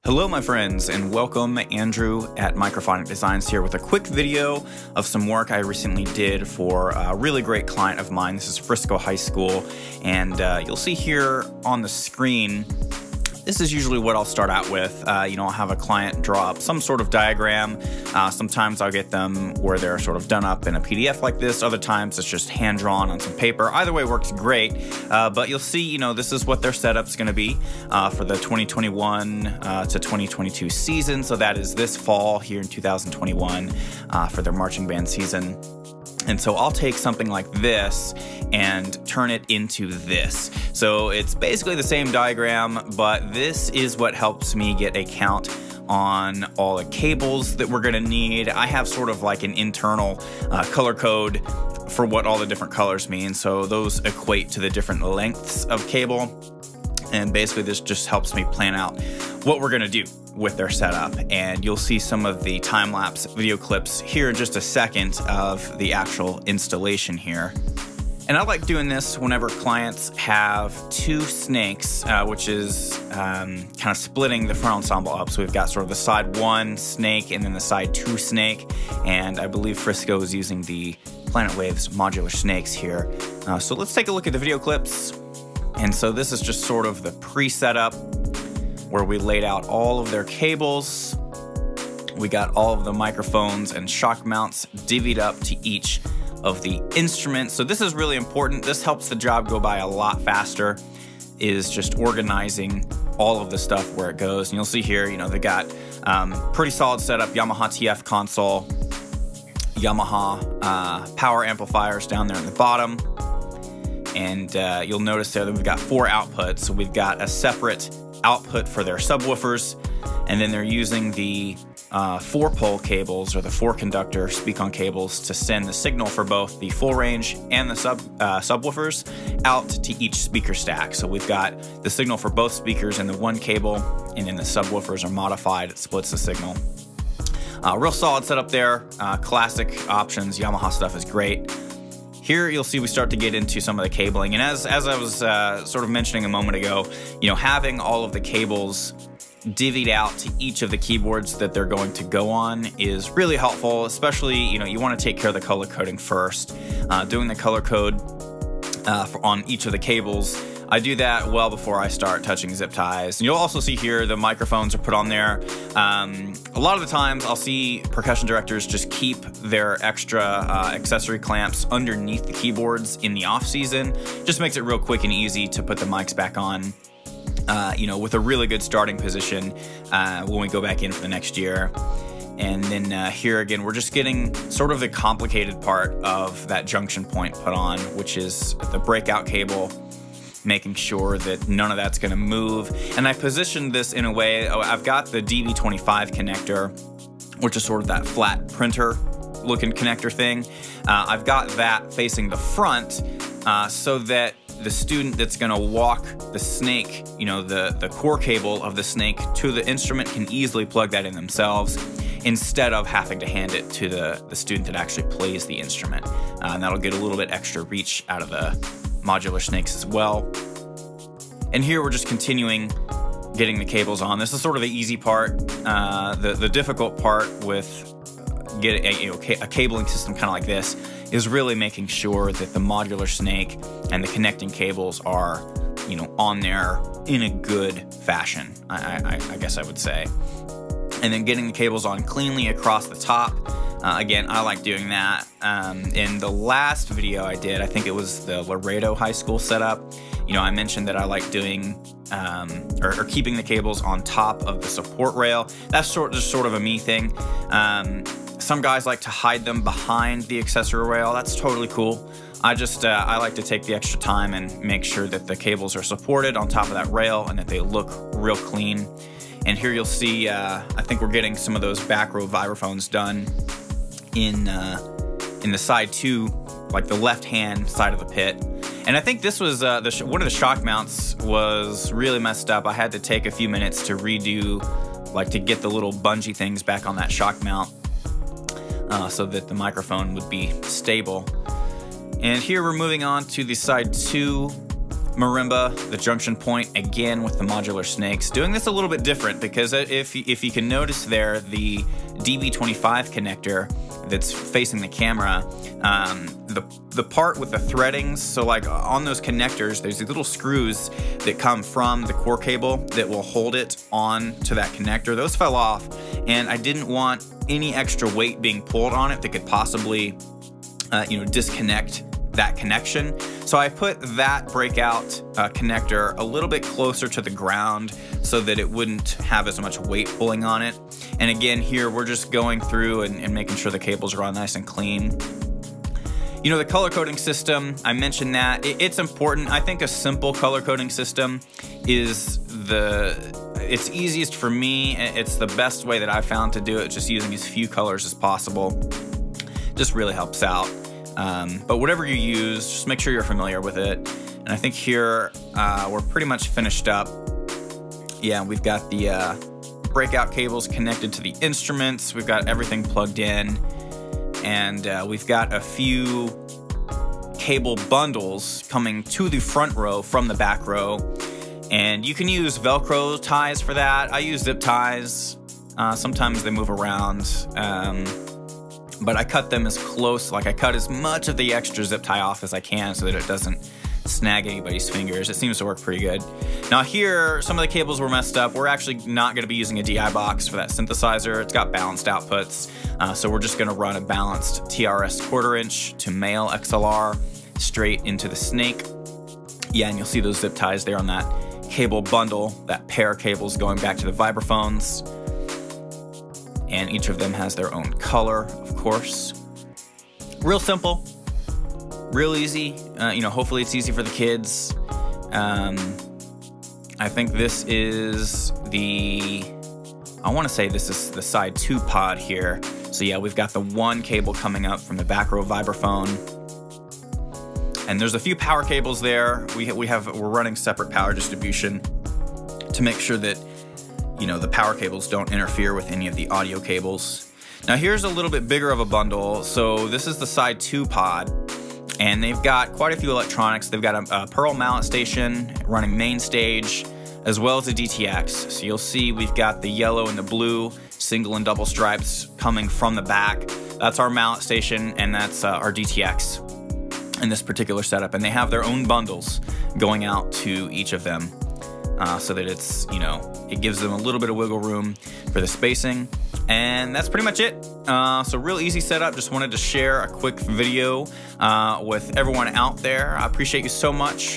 Hello my friends, and welcome. Andrew at Microphonic Designs here with a quick video of some work I recently did for a really great client of mine. This is Frisco High School, and you'll see here on the screen, this is usually what I'll start out with. I'll have a client draw up some sort of diagram. Sometimes I'll get them where they're sort of done up in a PDF like this. Other times it's just hand-drawn on some paper. Either way works great, but you'll see, this is what their setup's going to be for the 2021 to 2022 season. So that is this fall here in 2021 for their marching band season. And so I'll take something like this and turn it into this. So it's basically the same diagram, but this is what helps me get a count on all the cables that we're gonna need. I have sort of like an internal color code for what all the different colors mean. So those equate to the different lengths of cable. And basically this just helps me plan out what we're gonna do with their setup. And you'll see some of the time-lapse video clips here in just a second of the actual installation here. And I like doing this whenever clients have two snakes, which is kind of splitting the front ensemble up. So we've got sort of the side one snake and then the side two snake. And I believe Frisco is using the Planet Waves modular snakes here. So let's take a look at the video clips. And so this is just sort of the pre-setup where we laid out all of their cables. We got all of the microphones and shock mounts divvied up to each of the instruments. So this is really important. This helps the job go by a lot faster, is just organizing all of the stuff where it goes. And you'll see here, they got pretty solid setup, Yamaha TF console, Yamaha power amplifiers down there in the bottom. And you'll notice there that we've got 4 outputs. So we've got a separate output for their subwoofers, and then they're using the 4-pole cables or the 4-conductor speak-on cables to send the signal for both the full range and the subwoofers out to each speaker stack. So we've got the signal for both speakers in the one cable, and then the subwoofers are modified. It splits the signal. Real solid setup there. Classic options. Yamaha stuff is great. Here you'll see we start to get into some of the cabling, and as I was sort of mentioning a moment ago, having all of the cables divvied out to each of the keyboards that they're going to go on is really helpful, especially, you want to take care of the color coding first. Doing the color code on each of the cables, I do that well before I start touching zip ties. And you'll also see here the microphones are put on there. A lot of the times I'll see percussion directors just keep their extra accessory clamps underneath the keyboards in the off season. Just makes it real quick and easy to put the mics back on, with a really good starting position when we go back in for the next year. And then here again, we're just getting sort of the complicated part of that junction point put on, which is the breakout cable, making sure that none of that's going to move. And I positioned this in a way, I've got the DB25 connector, which is sort of that flat printer looking connector thing. I've got that facing the front so that the student that's going to walk the snake, the core cable of the snake to the instrument can easily plug that in themselves instead of having to hand it to the student that actually plays the instrument. And that'll get a little bit extra reach out of the modular snakes as well. And here we're just continuing getting the cables on. This is sort of the easy part. The difficult part with getting a cabling system kind of like this is really making sure that the modular snake and the connecting cables are on there in a good fashion, I guess I would say. And then getting the cables on cleanly across the top. Again, I like doing that. In the last video I did, I think it was the Laredo High School setup, I mentioned that I like doing or keeping the cables on top of the support rail. That's just sort of a me thing. Some guys like to hide them behind the accessory rail. That's totally cool. I like to take the extra time and make sure that the cables are supported on top of that rail and that they look real clean. And here you'll see, I think we're getting some of those back row vibraphones done in the side 2, like the left-hand side of the pit. And I think this was one of the shock mounts was really messed up. I had to take a few minutes to redo, to get the little bungee things back on that shock mount so that the microphone would be stable. And here we're moving on to the side 2 marimba, the junction point, again with the modular snakes. Doing this a little bit different because if you can notice there, the DB25 connector that's facing the camera, the part with the threadings, so like on those connectors, there's these little screws that come from the core cable that will hold it on to that connector. Those fell off, and I didn't want any extra weight being pulled on it that could possibly disconnect that connection. So I put that breakout connector a little bit closer to the ground so that it wouldn't have as much weight pulling on it. And again, here we're just going through and making sure the cables are all nice and clean. You know, the color coding system, I mentioned that. It's important. I think a simple color coding system is it's easiest for me. It's the best way that I've found to do it, just using as few colors as possible. Just really helps out. But whatever you use, just make sure you're familiar with it. And I think here we're pretty much finished up. Yeah, we've got the breakout cables connected to the instruments. We've got everything plugged in. And we've got a few cable bundles coming to the front row from the back row. And you can use Velcro ties for that. I use zip ties. Sometimes they move around. But I cut them as close, like I cut as much of the extra zip tie off as I can so that it doesn't snag anybody's fingers. It seems to work pretty good. Now here, some of the cables were messed up. We're actually not gonna be using a DI box for that synthesizer. It's got balanced outputs. So we're just gonna run a balanced TRS 1/4 inch to male XLR straight into the snake. Yeah, and you'll see those zip ties there on that cable bundle, that pair of cables going back to the vibraphones. And each of them has their own color, of course. Real simple, real easy. Hopefully it's easy for the kids. I think this is I want to say this is the side 2 pod here. So yeah, we've got the one cable coming up from the back row vibraphone. And there's a few power cables there. We're running separate power distribution to make sure that the power cables don't interfere with any of the audio cables. Now here's a little bit bigger of a bundle. So this is the side 2 pod, and they've got quite a few electronics. They've got a Pearl mallet station running main stage, as well as a DTX. So you'll see we've got the yellow and the blue single and double stripes coming from the back. That's our mallet station, and that's our DTX in this particular setup. And they have their own bundles going out to each of them. So that it's, it gives them a little bit of wiggle room for the spacing. And that's pretty much it. So real easy setup. Just wanted to share a quick video with everyone out there. I appreciate you so much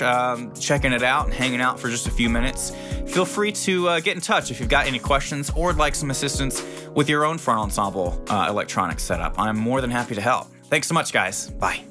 checking it out and hanging out for just a few minutes. Feel free to get in touch if you've got any questions or would like some assistance with your own front ensemble electronics setup. I'm more than happy to help. Thanks so much, guys. Bye.